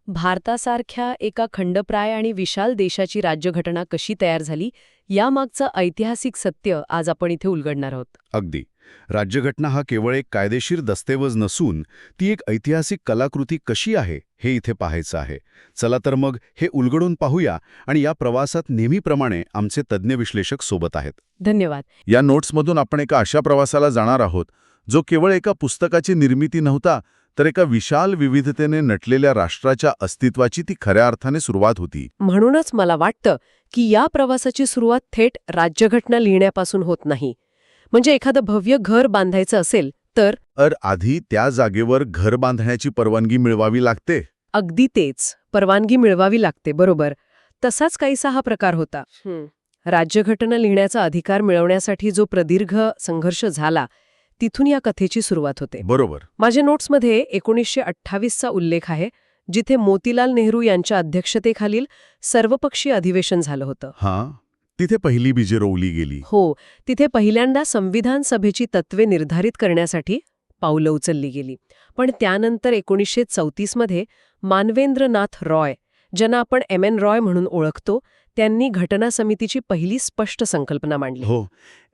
भारतासारख्या एका खंडप्राय आणि विशाल देशाची राज्यघटना कशी तयार झाली यामागचं ऐतिहासिक सत्य आज आपण इथे उलगडणार आहोत. अगदी. राज्यघटना हा केवळ एक कायदेशीर दस्तऐवज नसून ती एक ऐतिहासिक कलाकृती कशी आहे हे इथे पाहायचं आहे. चला तर मग हे उलगडून पाहूया आणि या प्रवासात नेहमीप्रमाणे आमचे तज्ज्ञ विश्लेषक सोबत आहेत. धन्यवाद. या नोट्समधून आपण एका अशा प्रवासाला जाणार आहोत जो केवळ एका पुस्तकाची निर्मिती नव्हता, तर एका विशाल विविधतेने नटलेल्या राष्ट्राच्या अस्तित्वाची ती खऱ्या अर्थाने सुरुवात होती. म्हणूनच मला वाटतं की या प्रवासाची सुरुवात थेट राज्यघटना लिहिण्यापासून होत नाही. म्हणजे एखादं भव्य घर बांधायचं असेल तर आधी त्या जागेवर घर बांधण्याची परवानगी मिळवावी लागते. अगदी तेच, परवानगी मिळवावी लागते. बरोबर. तसाच काहीसा हा प्रकार होता. राज्यघटना लिहिण्याचा अधिकार मिळवण्यासाठी जो प्रदीर्घ संघर्ष झाला तिथून या कथेची सुरुवात होते. बरोबर. माझ्या नोट्समध्ये 1928चा उल्लेख आहे, जिथे मोतीलाल नेहरू यांच्या अध्यक्षतेखालील सर्वपक्षीय अधिवेशन झालं होतं. हां, तिथे पहिली बीजे रोवली गेली. हो, तिथे पहिल्यांदा संविधान सभेची तत्वे निर्धारित करण्यासाठी पावलं उचलली गेली. पण त्यानंतर 1934मध्ये मानवेंद्रनाथ रॉय, ज्यांना आपण एम.एन. रॉय म्हणून ओळखतो, त्यांनी घटना समितीची पहिली स्पष्ट संकल्पना मांडली. हो,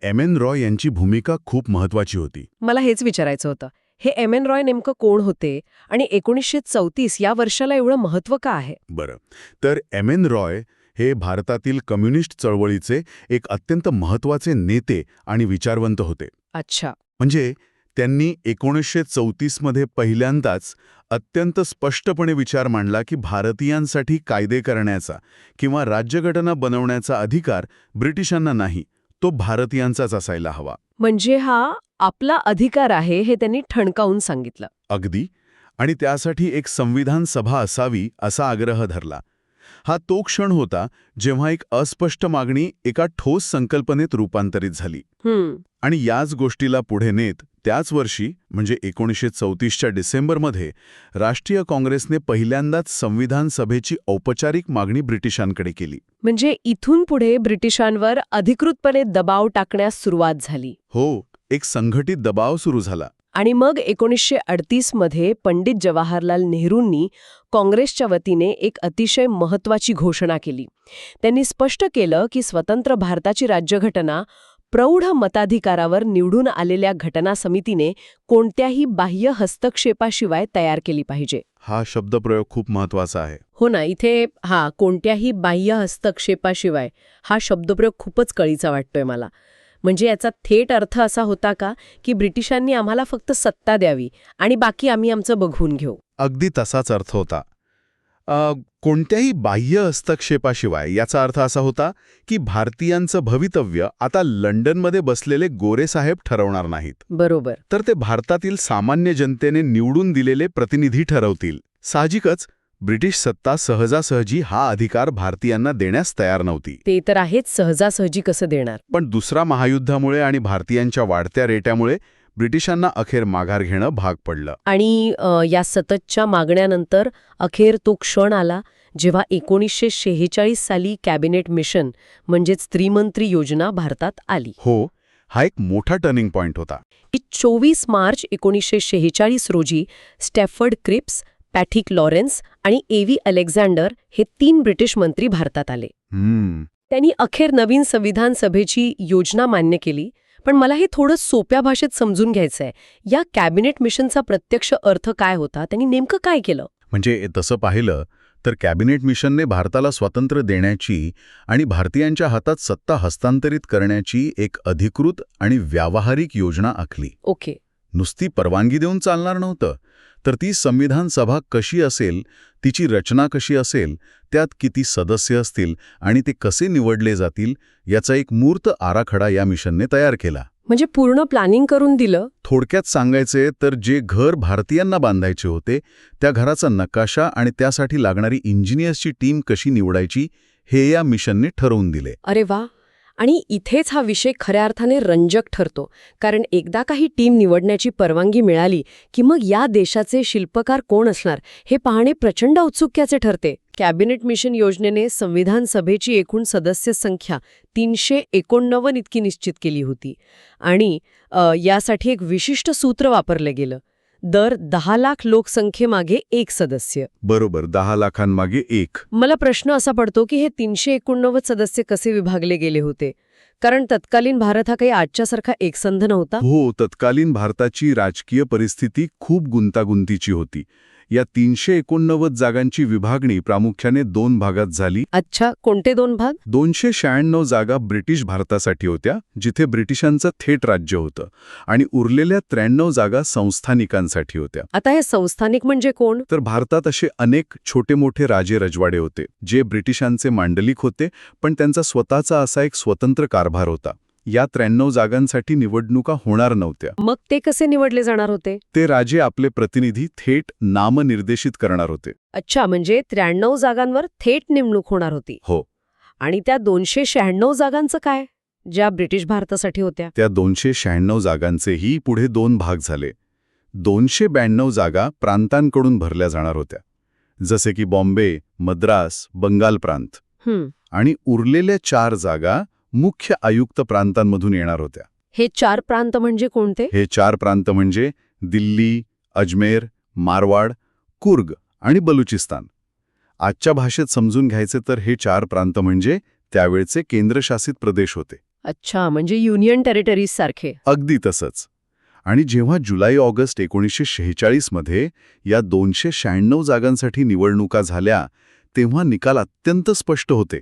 एम.एन. रॉय यांची भूमिका खूप महत्वाची होती. मला हेच विचारायचं होतं, हे एम.एन. रॉय नेमकं कोण होते आणि 1934 या वर्षाला एवढं महत्त्व का आहे? बरं, तर एम.एन. रॉय हे भारतातील कम्युनिस्ट चळवळीचे एक अत्यंत महत्वाचे नेते आणि विचारवंत होते. अच्छा. म्हणजे त्यांनी 1934मध्ये पहिल्यांदाच अत्यंत स्पष्टपणे विचार मांडला की भारतीयांसाठी कायदे करण्याचा किंवा राज्यघटना बनवण्याचा अधिकार ब्रिटिशांना नाही, तो भारतीयांचाच असायला हवा. म्हणजे हा आपला अधिकार आहे हे त्यांनी ठणकावून सांगितलं. अगदी. आणि त्यासाठी एक संविधान सभा असावी असा आग्रह धरला. हा तो क्षण होता जेव्हा एक अस्पष्ट मागणी एका ठोस संकल्पनेत रूपांतरित झाली. आणि याच गोष्टीला पुढे नेत त्याच वर्षी म्हणजे 1934च्या डिसेंबरमध्ये राष्ट्रीय काँग्रेसने पहिल्यांदाच संविधान सभेची औपचारिक मागणी ब्रिटिशांकडे केली. म्हणजे इथून पुढे ब्रिटिशांवर अधिकृतपणे दबाव टाकण्यास सुरुवात झाली. हो, एक संघटित दबाव सुरू झाला. आणि मग 1938मध्ये पंडित जवाहरलाल नेहरूंनी काँग्रेसच्या वतीने एक अतिशय महत्त्वाची घोषणा केली. त्यांनी स्पष्ट केलं की स्वतंत्र भारताची राज्यघटना प्रौढ मताधिकारावर निवडून आलेल्या घटना समितीने कोणत्याही बाह्य हस्तक्षेपाशिवाय तयार केली पाहिजे. हा शब्दप्रयोग खूप महत्वाचा आहे. हो ना, इथे कोणत्याही बाह्य हस्तक्षेपाशिवाय हा शब्दप्रयोग खूपच कळीचा वाटतोय मला. म्हणजे याचा थेट अर्थ असा होता का की ब्रिटिशांनी आम्हाला फक्त सत्ता द्यावी आणि बाकी आम्ही आमचं बघून घेऊ? अगदी तसाच अर्थ होता. कोणत्याही बाह्य हस्तक्षेपाशिवाय याचा अर्थ असा होता की भारतीयांचं भवितव्य आता लंडनमध्ये बसलेले गोरेसाहेब ठरवणार नाहीत. बरोबर. तर ते भारतातील सामान्य जनतेने निवडून दिलेले प्रतिनिधी ठरवतील. साहजिकच ब्रिटिश सत्ता सहजासहजी हा अधिकार भारतीयांना देण्यास तयार नव्हती. ते तर आहेच, सहजासहजी कसं देणार? पण दुसरा महायुद्धामुळे आणि भारतीयांच्या वाढत्या रेट्यामुळे ब्रिटिशांना अखेर माघार घेणं भाग पडलं. आणि या सततच्या मागण्यानंतर अखेर तो क्षण आला जेव्हा 1946 साली कॅबिनेट मिशन म्हणजेच त्रिमंत्री योजना भारतात आली. हो, हा एक मोठा टर्निंग पॉइंट होता. 24 मार्च 1946 रोजी स्टॅफर्ड क्रिप्स, पॅट्रिक लॉरेन्स आणि ए.व्ही. अलेक्झांडर हे 3 ब्रिटिश मंत्री भारतात आले. त्यांनी अखेर नवीन संविधान सभेची योजना मान्य केली. पण मला हे थोडं सोप्या भाषेत समजून घ्यायचंय. या कॅबिनेट मिशनचा प्रत्यक्ष अर्थ काय होता? त्यांनी नेमकं काय केलं? म्हणजे तसं पाहिलं तर कॅबिनेट मिशनने भारताला स्वातंत्र्य देण्याची आणि भारतीयांच्या हातात सत्ता हस्तांतरित करण्याची एक अधिकृत आणि व्यावहारिक योजना आखली. ओके. नुसती परवानगी देऊन चालणार नव्हतं, तर ती संविधान सभा कशी असेल, तिची रचना कशी असेल, त्यात किती सदस्य असतील आणि ते कसे निवडले जातील याचा एक मूर्त आराखडा या मिशनने तयार केला. म्हणजे पूर्ण प्लॅनिंग करून दिलं. थोडक्यात सांगायचे तर जे घर भारतीयांना बांधायचे होते त्या घराचा नकाशा आणि त्यासाठी लागणारी इंजिनियर्सची टीम कशी निवडायची हे या मिशनने ठरवून दिले. अरे वा. आणि इथेच हा विषय खऱ्या अर्थाने रंजक ठरतो, कारण एकदा काही टीम निवडण्याची परवानगी मिळाली की मग या देशाचे शिल्पकार कोण असणार हे पाहणे प्रचंड औत्सुक्याचे ठरते. कॅबिनेट मिशन योजनेने संविधान सभेची एकूण सदस्य संख्या 389 इतकी निश्चित केली होती आणि यासाठी एक विशिष्ट सूत्र वापरलं गेलं. दर 10 लाख लोकसंख्येमागे एक सदस्य. बरोबर, 10 लाखांमागे एक. मला प्रश्न असा पडतो की हे 389 सदस्य कसे विभागले गेले होते, कारण तत्कालीन भारत हा काही आजच्यासारखा एकसंध नव्हता. हो, तत्कालीन भारताची राजकीय परिस्थिती खूप गुंतागुंतीची होती. या 389 जागांची विभागणी प्रामुख्याने 2 भागात झाली. अच्छा, कोणते 2 भाग? 296 जागा ब्रिटिश भारतासाठी होत्या, जिथे ब्रिटिशांचं थेट राज्य होतं, आणि उरलेल्या 93 जागा संस्थानिकांसाठी होत्या. आता हे संस्थानिक म्हणजे कोण? तर भारतात असे अनेक छोटे मोठे राजे रजवाडे होते, जे ब्रिटिशांचे मांडलिक होते, पण त्यांचा स्वतःचा असा एक स्वतंत्र कारभार होता. या 93 जागांसाठी निवडणुका होणार नव्हत्या. मग ते कसे निवडले जाणार होते? ते राजे आपले प्रतिनिधी थेट नामनिर्देशित करणार होते. अच्छा, म्हणजे 93 जागांवर थेट नेमणूक होणार होती. हो. आणि त्या 296 जागांचं काय, ज्या ब्रिटिश भारतासाठी होत्या? त्या 296 जागांचेही पुढे 2 भाग झाले. 292 जागा प्रांतांकडून भरल्या जाणार होत्या, जसे की बॉम्बे, मद्रास, बंगाल प्रांत. आणि उरलेल्या 4 जागा मुख्य आयुक्त प्रांतांमधून येणार होत्या. हे 4 प्रांत म्हणजे कोणते? हे 4 प्रांत म्हणजे दिल्ली, अजमेर, मारवाड, कुर्ग आणि बलुचिस्तान. आजच्या भाषेत समजून घ्यायचे तर हे 4 प्रांत म्हणजे त्यावेळचे केंद्रशासित प्रदेश होते. अच्छा, म्हणजे युनियन टेरिटरीज सारखे. अगदी तसंच. आणि जेव्हा जुलै-ऑगस्ट 1946 मध्ये या 296 जागांसाठी निवडणुका झाल्या, तेव्हा निकाल अत्यंत स्पष्ट होते.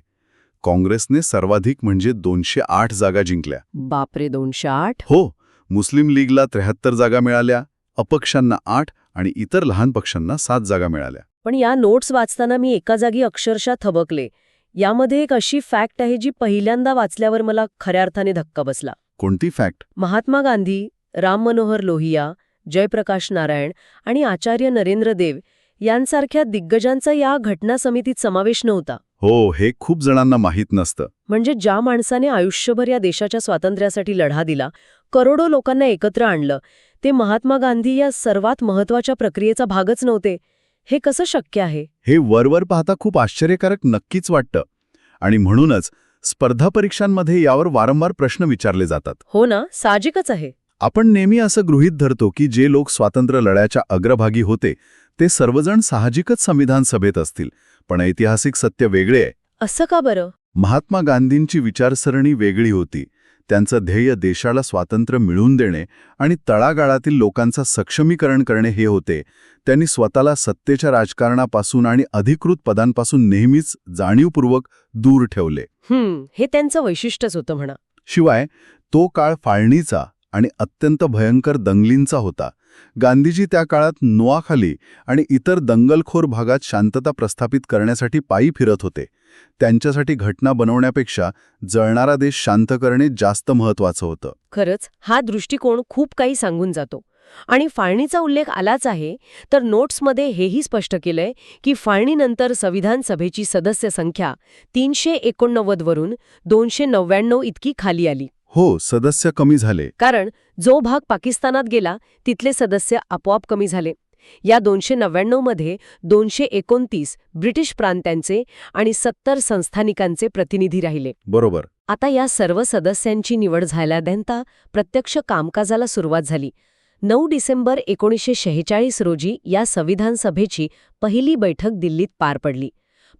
काँग्रेसने सर्वाधिक म्हणजे 208 जागा जिंकल्या. बापरे, 208? हो. मुस्लिम लीगला 73 जागा मिळाल्या, अपक्षांना 8 आणि इतर लहान पक्षांना 7 जागा मिळाल्या. पण या नोट्स वाचताना मी एका जागी अक्षरशः थबकले. यामध्ये एक अशी फॅक्ट आहे जी पहिल्यांदा वाचल्यावर मला खऱ्या अर्थाने धक्का बसला. कोणती फॅक्ट? महात्मा गांधी, राम मनोहर लोहिया, जयप्रकाश नारायण आणि आचार्य नरेंद्र देव यांसारख्या दिग्गजांचा या घटना समितीत समावेश नव्हता. हो, हे खूप जणांना माहीत नसतं. म्हणजे ज्या माणसाने आयुष्यभर या देशाच्या स्वातंत्र्यासाठी लढा दिला, करोडो लोकांना एकत्र आणलं, ते महात्मा गांधी या सर्वात महत्त्वाच्या प्रक्रियेचा भागच नव्हते. हे कसं शक्य आहे? हे वरवर पाहता खूप आश्चर्यकारक नक्कीच वाटतं. आणि म्हणूनच स्पर्धा परीक्षांमध्ये यावर वारंवार प्रश्न विचारले जातात. हो ना, साहजिकच आहे. आपण नेहमी असं गृहीत धरतो की जे लोक स्वातंत्र्य लढ्याच्या अग्रभागी होते ते सर्वजण साहजिकच संविधान सभेत असतील, पण ऐतिहासिक सत्य वेगळे आहे. असं का बरं? महात्मा गांधींची विचारसरणी वेगळी होती. त्यांचं ध्येय देशाला स्वातंत्र्य मिळवून देणे आणि तळागाळातील लोकांचं सक्षमीकरण करणे हे होते. त्यांनी स्वतःला सत्तेच्या राजकारणापासून आणि अधिकृत पदांपासून नेहमीच जाणीवपूर्वक दूर ठेवले. हे त्यांचं वैशिष्ट्यच होतं म्हणा. शिवाय तो काळ फाळणीचा आणि अत्यंत भयंकर दंगलींचा होता. गांधीजी त्या काळात नोआखाली आणि इतर दंगलखोर भागात शांतता प्रस्थापित करण्यासाठी पायी फिरत होते. त्यांच्यासाठी घटना बनवण्यापेक्षा जळणारा देश शांत करणे जास्त महत्त्वाचं होतं. खरंच हा दृष्टिकोन खूप काही सांगून जातो. आणि फाळणीचा उल्लेख आलाच आहे, तर नोट्समध्ये हेही स्पष्ट केलंय की फाळणीनंतर संविधान सभेची सदस्य संख्या 389 वरून 299 इतकी खाली आली. हो, सदस्य कमी झाले. कारण जो भाग पाकिस्तानात गेला तिथले सदस्य आपोआप कमी झाले. या 299 मध्ये 229 ब्रिटिश प्रांतांचे आणि 70 संस्थानिकांचे प्रतिनिधी राहिले. बरोबर. आता या सर्व सदस्यांची निवड झाल्यानंतर प्रत्यक्ष कामकाजाला सुरुवात झाली. 9 डिसेंबर 1946 रोजी या संविधान सभेची पहिली बैठक दिल्लीत पार पडली.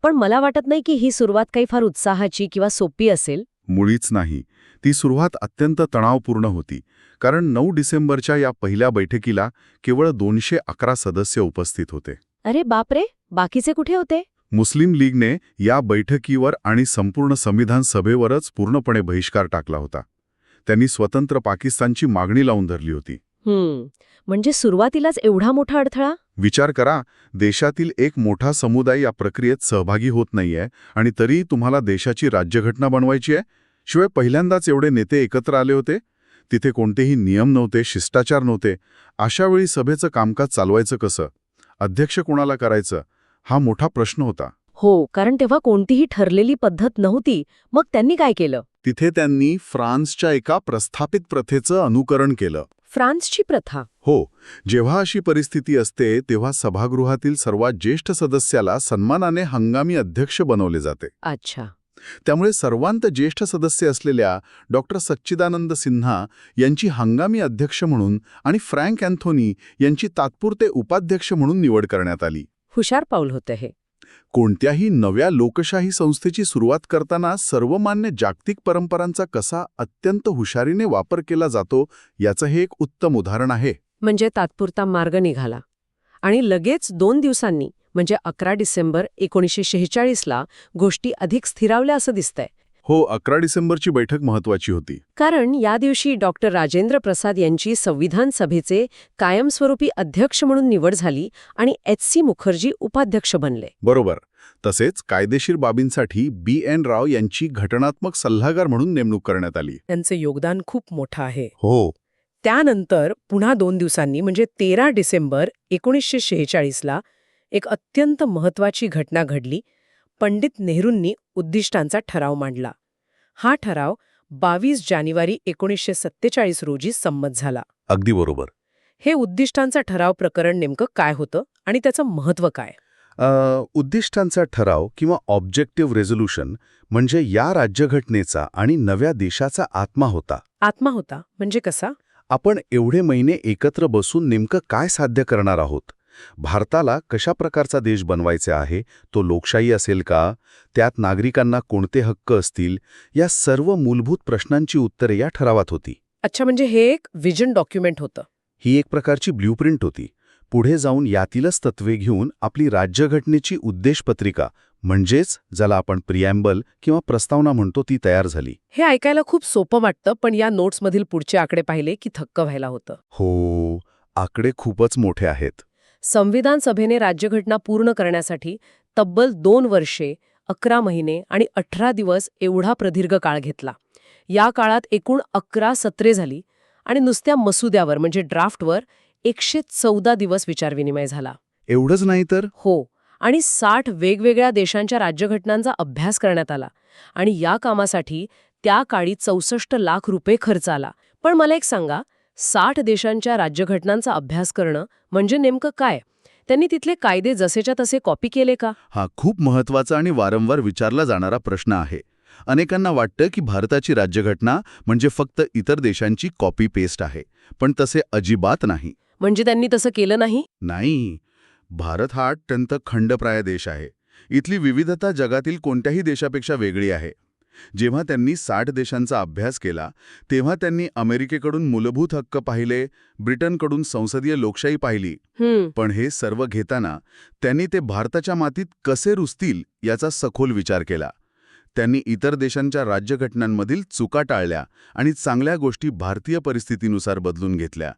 पण मला वाटत नाही की ही सुरुवात काही फार उत्साहाची किंवा सोपी असेल. मुळीच नाही. ती सुरुवात अत्यंत तणावपूर्ण होती. कारण 9 डिसेंबरच्या या पहिल्या बैठकीला केवळ 211 सदस्य उपस्थित होते. अरे बापरे, बाकीचे कुठे होते? मुस्लिम लीगने या बैठकीवर आणि संपूर्ण संविधान सभेवरच पूर्णपणे बहिष्कार टाकला होता. त्यांनी स्वतंत्र पाकिस्तानची मागणी लावून धरली होती. म्हणजे सुरुवातीलाच एवढा मोठा अडथळा? विचार करा, देशातील एक मोठा समुदाय या प्रक्रियेत सहभागी होत नाहीये आणि तरी तुम्हाला देशाची राज्यघटना बनवायची आहे. शिवाय पहिल्यांदाच एवढे नेते एकत्र आले होते. तिथे कोणतेही नियम नव्हते, शिष्टाचार नव्हते. अशावेळी सभेचं कामकाज चालवायचं कसं? अध्यक्ष कोणाला करायचं? हा मोठा प्रश्न होता. हो, कारण तेव्हा कोणतीही ठरलेली पद्धत नव्हती. मग त्यांनी काय केलं? तिथे त्यांनी फ्रान्सच्या एका प्रस्थापित प्रथेचं अनुकरण केलं. फ्रान्सची प्रथा? हो. जेव्हा अशी परिस्थिती असते तेव्हा सभागृहातील सर्वात ज्येष्ठ सदस्याला सन्मानाने हंगामी अध्यक्ष बनवले जाते. अच्छा. त्यामुळे सर्वांत ज्येष्ठ सदस्य असलेल्या डॉक्टर सच्चिदानंद सिन्हा यांची हंगामी अध्यक्ष म्हणून आणि फ्रँक अँथोनी यांची तात्पुरते उपाध्यक्ष म्हणून निवड करण्यात आली. हुशार पाऊल होतं हे. कोणत्याही नव्या लोकशाही संस्थेची सुरुवात करताना सर्वमान्य जागतिक परंपरांचा कसा अत्यंत हुशारीने वापर केला जातो याचं हे एक उत्तम उदाहरण आहे. म्हणजे तात्पुरता मार्ग निघाला आणि लगेच 2 दिवसांनी म्हणजे 11 डिसेंबर 1946ला गोष्टी अधिक स्थिरावल्या असं दिसतंय. हो, 11 डिसेंबरची बैठक महत्वाची होती. कारण या दिवशी डॉक्टर राजेंद्र प्रसाद यांची संविधान सभेचे कायमस्वरूपी अध्यक्ष म्हणून निवड झाली आणि एच.सी. मुखर्जी उपाध्यक्ष बनले. बरोबर. तसेच कायदेशीर बाबींसाठी B.N. राव यांची घटनात्मक सल्लागार म्हणून नेमणूक करण्यात आली. त्यांचे योगदान खूप मोठं आहे. हो. त्यानंतर पुन्हा 2 दिवसांनी म्हणजे 13 डिसेंबर 1946ला एक अत्यंत महत्त्वाची घटना घडली. पंडित नेहरूंनी उद्दिष्टांचा ठराव मांडला. हा ठराव 22 जानेवारी 1947 रोजी संमत झाला. अगदी बरोबर. हे उद्दिष्टांचा ठराव प्रकरण नेमकं काय होतं आणि त्याचं महत्त्व काय? उद्दिष्टांचा ठराव किंवा ऑब्जेक्टिव्ह रेझोल्युशन म्हणजे या राज्यघटनेचा आणि नव्या देशाचा आत्मा होता. आत्मा होता म्हणजे कसा? आपण एवढे महिने एकत्र बसून नेमकं काय साध्य करणार आहोत? भारताला कशा प्रकारचा देश बनवायचा आहे? तो लोकशाही असेल का? त्यात नागरिकांना कोणते हक्क असतील? या सर्व मूलभूत प्रश्नांची उत्तरे या ठरावात होती. अच्छा, म्हणजे हे एक विजन डॉक्युमेंट होतं. ही एक प्रकारची ब्ल्यूप्रिंट होती. पुढे जाऊन यातीलच तत्वे घेऊन आपली राज्यघटनेची उद्देशपत्रिका म्हणजेच ज्याला आपण प्रिॲम्बल किंवा प्रस्तावना म्हणतो ती तयार झाली. हे ऐकायला खूप सोपं वाटतं, पण या नोट्समधील पुढचे आकडे पाहिले की थक्क व्हायला होतं. हो, आकडे खूपच मोठे आहेत. संविधान सभेने राज्यघटना पूर्ण करण्यासाठी तब्बल 2 वर्षे, 11 महिने आणि 18 दिवस एवढा प्रदीर्घ काळ घेतला. या काळात एकूण 11 सत्रे झाली आणि नुसत्या मसुद्यावर म्हणजे ड्राफ्टवर 114 दिवस विचारविनिमय झाला. एवढंच नाही तर? हो, आणि 60 वेगवेगळ्या देशांच्या राज्यघटनांचा अभ्यास करण्यात आला आणि या कामासाठी त्या काळी 64 लाख रुपये खर्च आला. पण मला एक सांगा, 60 देशांच्या राज्यघटनांचा अभ्यास करणं म्हणजे नेमकं काय? त्यांनी तिथले कायदे जसेच्या तसे कॉपी केले का? हा खूप महत्वाचा आणि वारंवार विचारला जाणारा प्रश्न आहे. अनेकांना वाटतं की भारताची राज्यघटना म्हणजे फक्त इतर देशांची कॉपी पेस्ट आहे, पण तसे अजिबात नाही. म्हणजे त्यांनी तसं केलं नाही? नाही. भारत हा अत्यंत खंडप्राय देश आहे. इथली विविधता जगातील कोणत्याही देशापेक्षा वेगळी आहे. जेव्हा त्यांनी 60 देशांचा अभ्यास केला तेव्हा त्यांनी अमेरिकेकडून मूलभूत हक्क पाहिले, ब्रिटनकडून संसदीय लोकशाही पाहिली. पण हे सर्व घेताना त्यांनी ते भारताच्या मातीत कसे रुजतील याचा सखोल विचार केला. त्यांनी इतर देशांच्या राज्यघटनांमधील चुका टाळल्या आणि चांगल्या गोष्टी भारतीय परिस्थितीनुसार बदलून घेतल्या.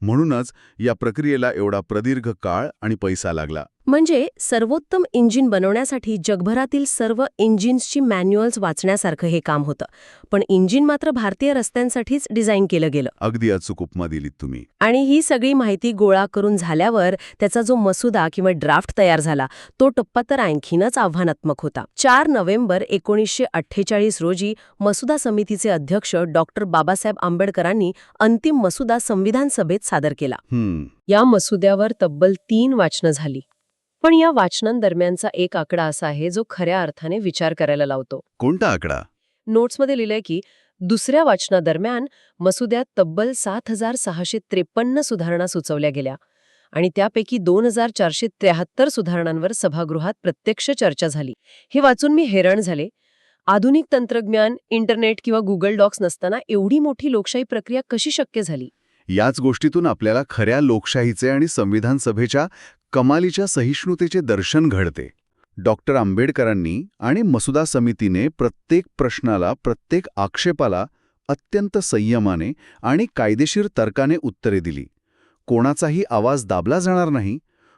म्हणूनच या प्रक्रियेला एवढा प्रदीर्घ काळ आणि पैसा लागला. म्हणजे सर्वोत्तम इंजिन बनवण्यासाठी जगभरातील सर्व इंजिन्सची मॅन्युअल्स वाचण्यासारखं हे काम होतं. पण इंजिन मात्र भारतीय रस्त्यांसाठीच डिझाईन केलं गेलं. अगदी अचूक उपमा दिलीत तुम्ही. आणि ही सगळी माहिती गोळा करून झाल्यावर त्याचा जो मसुदा किंवा ड्राफ्ट तयार झाला तो टप्पा तर आणखीनच आव्हानात्मक होता. 4 नोव्हेंबर 1948 रोजी मसुदा समितीचे अध्यक्ष डॉक्टर बाबासाहेब आंबेडकरांनी अंतिम मसुदा संविधान सभेत सादर केला. या मसुद्यावर तब्बल 3 वाचनं झाली. पण या वाचनांदरम्यानचा एक आकडा असा आहे जो खऱ्या अर्थाने विचार करायला लावतो. कोणता आकडा? नोट्समध्ये लिहिलंय की दुसऱ्या वाचनादरम्यान मसुद्यात तब्बल 7,653 सुधारणा सुचवल्या गेल्या आणि त्यापैकी 2,473 सुधारणांवर सभागृहात प्रत्यक्ष चर्चा झाली. हे वाचून मी हैराण झाले. आधुनिक तंत्रज्ञान, इंटरनेट किंवा गुगल डॉक्स नसताना एवढी मोठी लोकशाही प्रक्रिया कशी शक्य झाली? याच गोष्टीतून आपल्याला खऱ्या लोकशाहीचे आणि संविधान सभेच्या कमालीच्या सहिष्णुतेचे दर्शन घडते. डॉक्टर आंबेडकरांनी आणि मसुदा समितीने प्रत्येक प्रश्नाला, प्रत्येक आक्षेपाला अत्यंत संयमाने आणि कायदेशीर तर्काने उत्तरे दिली. कोणाचाही आवाज दाबला जाणार नाही,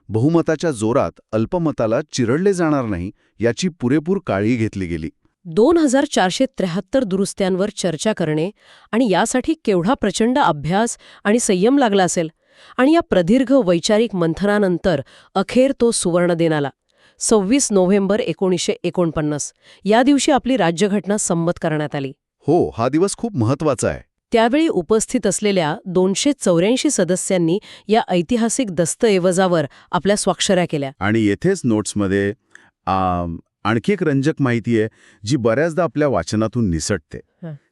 बहुमताच्या जोरात अल्पमताला चिरडले जाणार नाही याची पुरेपूर काळजी घेतली गेली. 2,473 दुरुस्त्यांवर चर्चा करणे आणि यासाठी केवढा प्रचंड अभ्यास आणि संयम लागला असेल. आणि या प्रदीर्घ वैचारिक मंथनानंतर अखेर तो सुवर्ण दिन आला. 26 नोव्हेंबर 1949 या दिवशी आपली राज्यघटना संमत करण्यात आली. हो, हा दिवस खूप महत्वाचा आहे. त्यावेळी उपस्थित असलेल्या 284 सदस्यांनी या ऐतिहासिक दस्तऐवजावर आपल्या स्वाक्षऱ्या केल्या. आणि येथेच नोट्समध्ये आणखी एक रंजक माहिती आहे जी बऱ्याचदा आपल्या वाचनातून निसटते.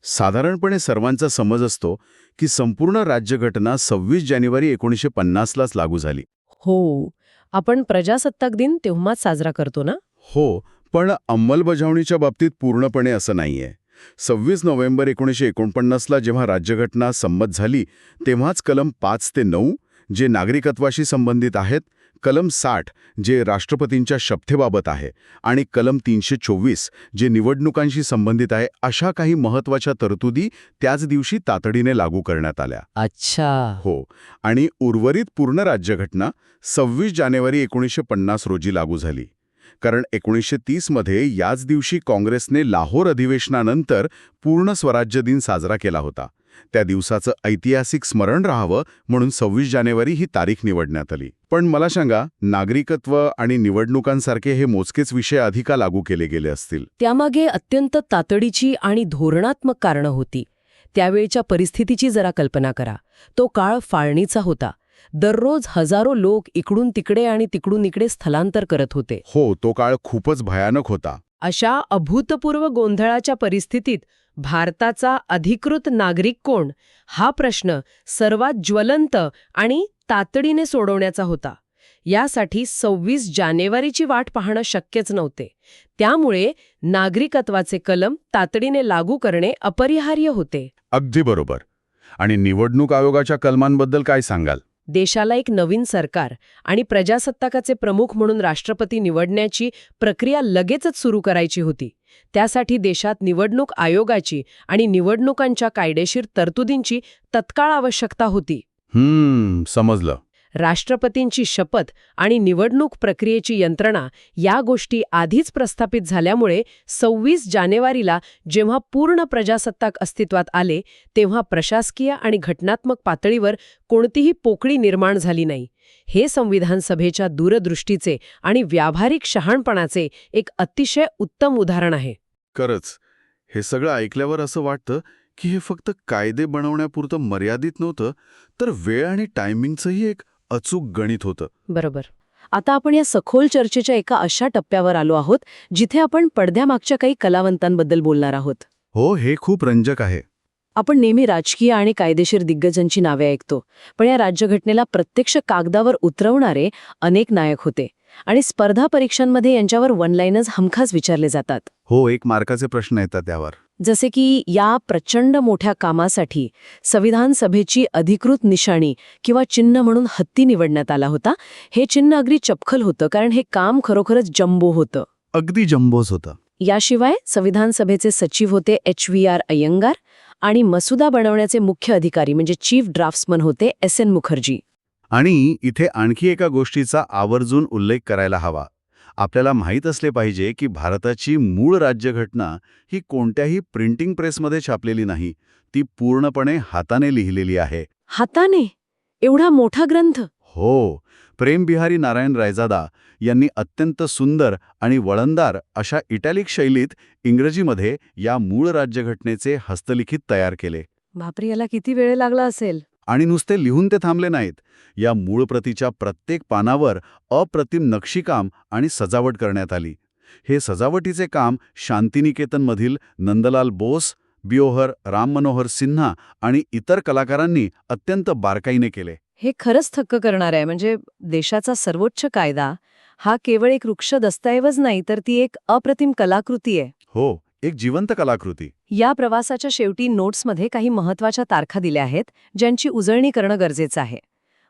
साधारणपणे सर्वांचा समज असतो की संपूर्ण राज्यघटना 26 जानेवारी 1950लाच लागू झाली. हो, आपण प्रजासत्ताक दिन तेव्हाच साजरा करतो ना? हो, पण अंमलबजावणीच्या बाबतीत पूर्णपणे असं नाहीये. 26 नोव्हेंबर 1949ला जेव्हा राज्यघटना संमत झाली तेव्हाच कलम 5 ते 9 जे नागरिकत्वाशी संबंधित आहेत, कलम 60 जे राष्ट्रपतींच्या शपथेबाबत आहे आणि कलम 324 जे निवडणुकांशी संबंधित आहे, अशा काही महत्त्वाच्या तरतुदी त्याच दिवशी तातडीने लागू करण्यात आल्या. अच्छा. हो, आणि उर्वरित पूर्ण राज्यघटना 26 जानेवारी 1950 रोजी लागू झाली. कारण 1930मध्ये याच दिवशी काँग्रेसने लाहोर अधिवेशनानंतर पूर्ण स्वराज्य दिन साजरा केला होता. त्या दिवसाचं ऐतिहासिक स्मरण राहावं म्हणून 26 जानेवारी ही तारीख निवडण्यात आली. पण मला सांगा, नागरिकत्व आणि निवडणुकांसारखे हे मोजकेच विषय आधी का लागू केले गेले असतील? त्यामागे अत्यंत तातडीची आणि धोरणात्मक कारणं होती. त्यावेळच्या परिस्थितीची जरा कल्पना करा. तो काळ फाळणीचा होता. दररोज हजारो लोक इकडून तिकडे आणि तिकडून इकडे स्थलांतर करत होते. हो, तो काळ खूपच भयानक होता. अशा अभूतपूर्व गोंधळाच्या परिस्थितीत भारताचा अधिकृत नागरिक कोण हा प्रश्न सर्वात ज्वलंत आणि तातडीने सोडवण्याचा होता. यासाठी 26 जानेवारीची वाट पाहणं शक्यच नव्हते. त्यामुळे नागरिकत्वाचे कलम तातडीने लागू करणे अपरिहार्य होते. अगदी बरोबर. आणि निवडणूक आयोगाच्या कलमांबद्दल काय सांगाल? देशाला एक नवीन सरकार आणि प्रजासत्ताकाचे प्रमुख म्हणून राष्ट्रपती निवडण्याची प्रक्रिया लगेचच सुरू करायची होती. त्यासाठी देशात निवडणूक आयोगाची आणि निवडणुकांच्या कायदेशीर तरतुदींची तत्काळ आवश्यकता होती. समजलं. राष्ट्रपतींची शपथ आणि निवडणूक प्रक्रियेची यंत्रणा या गोष्टी आधीच प्रस्थापित झाल्यामुळे 26 जानेवारीला जेव्हा पूर्ण प्रजासत्ताक अस्तित्वात आले तेव्हा प्रशासकीय आणि घटनात्मक पातळीवर कोणतीही पोकळी निर्माण झाली नाही. हे संविधान सभेच्या दूरदृष्टीचे आणि व्यावहारिक शहाणपणाचे एक अतिशय उत्तम उदाहरण आहे. खरंच, हे सगळं ऐकल्यावर असं वाटतं की हे फक्त कायदे बनवण्यापुरतं मर्यादित नव्हतं, तर वेळ आणि टायमिंगचंही एक अचूक गणित होतं. बरोबर. आता आपण या सखोल चर्चेच्या एका अशा टप्प्यावर आलो आहोत जिथे आपण पडद्यामागच्या काही कलावंतांबद्दल बोलणार आहोत. हो, हे खूप रंजक आहे. आपण नेहमी राजकीय आणि कायदेशीर दिग्गजांची नावे ऐकतो, पण या राज्यघटनेला प्रत्यक्ष कागदावर उतरवणारे अनेक नायक होते आणि स्पर्धा परीक्षांमध्ये यांच्यावर वन लाईनर्स हमखास विचारले जातात. हो, 1 मार्काचे प्रश्न येतात त्यावर. जसे की या प्रचंड मोठ्या कामासाठी संविधान सभेची अधिकृत निशाणी किंवा चिन्ह म्हणून हत्ती निवडण्यात आला होता. हे चिन्ह अगदी चपखल होतं, कारण हे काम खरोखरच जम्बो होतं. अगदी जम्बोच होतं. याशिवाय संविधान सभेचे सचिव होते HVR अय्यंगार आणि मसुदा बनवण्याचे मुख्य अधिकारी म्हणजे चीफ ड्राफ्ट्समन होते SN मुखर्जी. आणि इथे आणखी एका गोष्टीचा आवर्जून उल्लेख करायला हवा. आपल्याला माहीत असले पाहिजे की भारताची मूळ राज्यघटना ही कोणत्याही प्रिंटिंग प्रेसमध्ये छापलेली नाही. ती पूर्णपणे हाताने लिहिलेली आहे. हाताने? एवढा मोठा ग्रंथ? हो, प्रेम बिहारी नारायण रायजादा यांनी अत्यंत सुंदर आणि वळणदार अशा इटॅलिक शैलीत इंग्रजीमध्ये या मूळ राज्यघटनेचे हस्तलिखित तयार केले. बापरे, याला किती वेळ लागला असेल? आणि नुसते लिहून ते थांबले नाहीत. या मूळ प्रतीच्या प्रत्येक पानावर अप्रतिम नक्षीकाम आणि सजावट करण्यात आली. हे सजावटीचे काम शांतिनिकेतनमधील नंदलाल बोस, बिओहर राम मनोहर सिन्हा आणि इतर कलाकारांनी अत्यंत बारकाईने केले. हे खरंच थक्क करणार आहे. म्हणजे देशाचा सर्वोच्च कायदा हा केवळ एक वृक्ष दस्तऐवज नाही, तर ती एक अप्रतिम कलाकृती आहे. हो, एक जिवंत कलाकृती. या प्रवासाच्या शेवटी नोट्समध्ये काही महत्त्वाच्या तारखा दिल्या आहेत, ज्यांची उजळणी करणं गरजेचं आहे.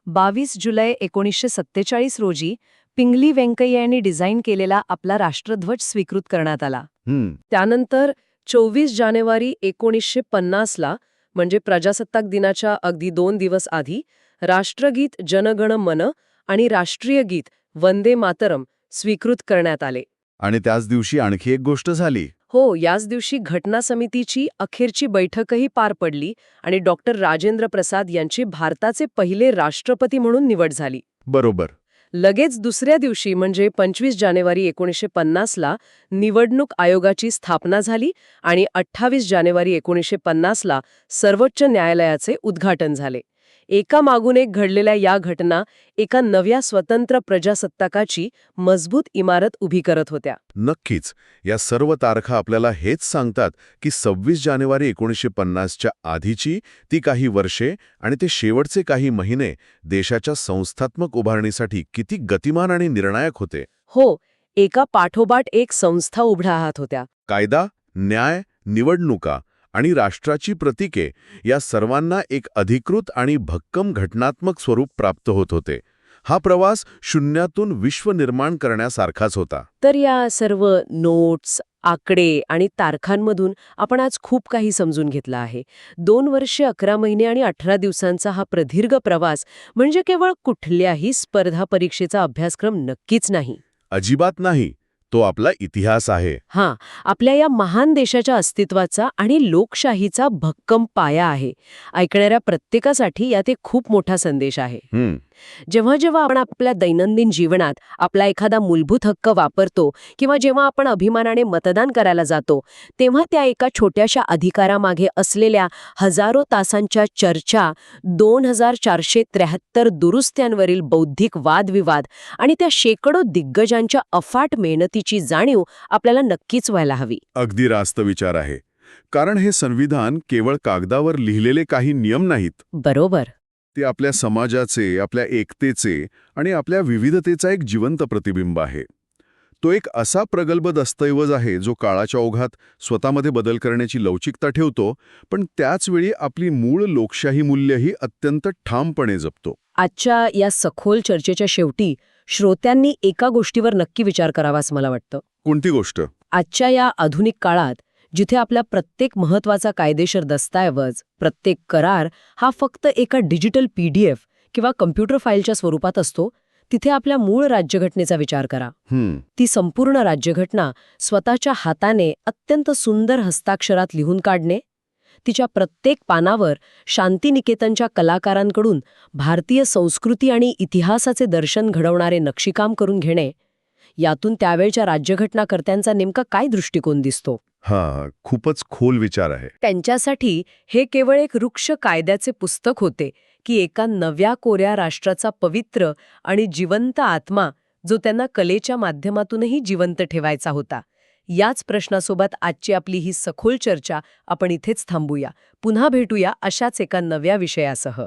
22 जुलै 1947 रोजी पिंगली व्यंकय्या यांनी डिझाईन केलेला आपला राष्ट्रध्वज स्वीकृत करण्यात आला. त्यानंतर 24 जानेवारी 1950ला म्हणजे प्रजासत्ताक दिनाच्या अगदी 2 दिवस आधी राष्ट्रगीत जनगण मन आणि राष्ट्रीय गीत वंदे मातरम स्वीकृत करण्यात आले. आणि त्याच दिवशी आणखी एक गोष्ट झाली. हो, याच दिवशी घटना समितीची अखेरची बैठकही पार पडली आणि डॉक्टर राजेंद्र प्रसाद यांची भारताचे पहिले राष्ट्रपती म्हणून निवड झाली. बरोबर. लगेच दुसऱ्या दिवशी म्हणजे 25 जानेवारी 1950ला निवडणूक आयोगाची स्थापना झाली आणि 28 जानेवारी 1950ला सर्वोच्च न्यायालयाचे उद्घाटन झाले. एका मागून एक घडलेल्या या घटना एका नव्या स्वतंत्र प्रजासत्ताकाची मजबूत इमारत उभी करत होत्या. नक्कीच. या सर्व तारखा आपल्याला हेच सांगतात की 26 जानेवारी 1950च्या आधीची ती काही वर्षे आणि ते शेवटचे काही महिने देशाच्या संस्थात्मक उभारणीसाठी किती गतिमान आणि निर्णायक होते. हो, एका पाठोपाठ एक संस्था उभ्या राहत होत्या. कायदा, न्याय, निवडणुका आणि राष्ट्राची प्रतीके या सर्वांना एक अधिकृत आणि भक्कम घटनात्मक स्वरूप प्राप्त होत होते. हा प्रवास शून्यातून विश्व निर्माण करण्यासारखाच होता. तर या सर्व नोट्स, आकडे आणि तारखांमधून आपण आज खूप काही समजून घेतलं आहे. 2 वर्षे 11 महिने आणि 18 दिवसांचा हा प्रदीर्घ प्रवास म्हणजे केवळ कुठल्याही स्पर्धा परीक्षेचा अभ्यासक्रम नक्कीच नाही. अजिबात नाही. तो आपला इतिहास आहे. हां, आपल्या या महान देशाच्या अस्तित्वाचा आणि लोकशाहीचा भक्कम पाया आहे. ऐकणाऱ्या प्रत्येकासाठी यात एक खूप मोठा संदेश आहे. जेव्हा जेव्हा आपण आपल्या दैनंदिन जीवनात आपला एखादा मूलभूत हक्क वापरतो किंवा जेव्हा आपण अभिमानाने मतदान करायला जातो, तेव्हा त्या एका छोट्याशा अधिकारामागे असलेल्या हजारो तासांच्या चर्चा, 2473 दुरुस्त्यांवरील बौद्धिक वादविवाद आणि त्या शेकडो दिग्गजांच्या अफाट मेहनतीची जाणीव आपल्याला नक्कीच व्हायला हवी. अगदी रास्त विचार आहे. कारण हे संविधान केवळ कागदावर लिहिलेले काही नियम नाहीत. बरोबर. ते आपल्या समाजाचे, आपल्या एकतेचे आणि आपल्या विविधतेचा एक जिवंत प्रतिबिंब आहे. तो एक असा प्रगल्भ दस्तऐवज आहे जो काळाच्या ओघात स्वतःमध्ये बदल करण्याची लवचिकता ठेवतो, पण त्याचवेळी आपली मूळ लोकशाही मूल्यही अत्यंत ठामपणे जपतो. आजच्या या सखोल चर्चेच्या शेवटी श्रोत्यांनी एका गोष्टीवर नक्की विचार करावाच मला वाटतं. कोणती गोष्ट? आजच्या या आधुनिक काळात जिथे आपला प्रत्येक महत्वाचा कायदेशीर दस्तऐवज, प्रत्येक करार हा फक्त एका डिजिटल PDF किंवा कम्प्युटर फाईलच्या स्वरूपात असतो, तिथे आपल्या मूळ राज्यघटनेचा विचार करा. ती संपूर्ण राज्यघटना स्वतःच्या हाताने अत्यंत सुंदर हस्ताक्षरात लिहून काढणे, तिच्या प्रत्येक पानावर शांतिनिकेतनच्या कलाकारांकडून भारतीय संस्कृती आणि इतिहासाचे दर्शन घडवणारे नक्षीकाम करून घेणे, यातून त्यावेळच्या राज्यघटनाकर्त्यांचा नेमका काय दृष्टिकोन दिसतो? खूपच खोल विचार आहे. त्यांच्यासाठी हे केवळ एक वृक्ष कायद्याचे पुस्तक होते की एका नव्या कोऱ्या राष्ट्राचा पवित्र आणि जिवंत आत्मा जो त्यांना कलेच्या माध्यमातूनही जिवंत ठेवायचा होता. याच प्रश्नासोबत आजची आपली ही सखोल चर्चा आपण इथेच थांबूया. पुन्हा भेटूया अशाच एका नव्या विषयासह.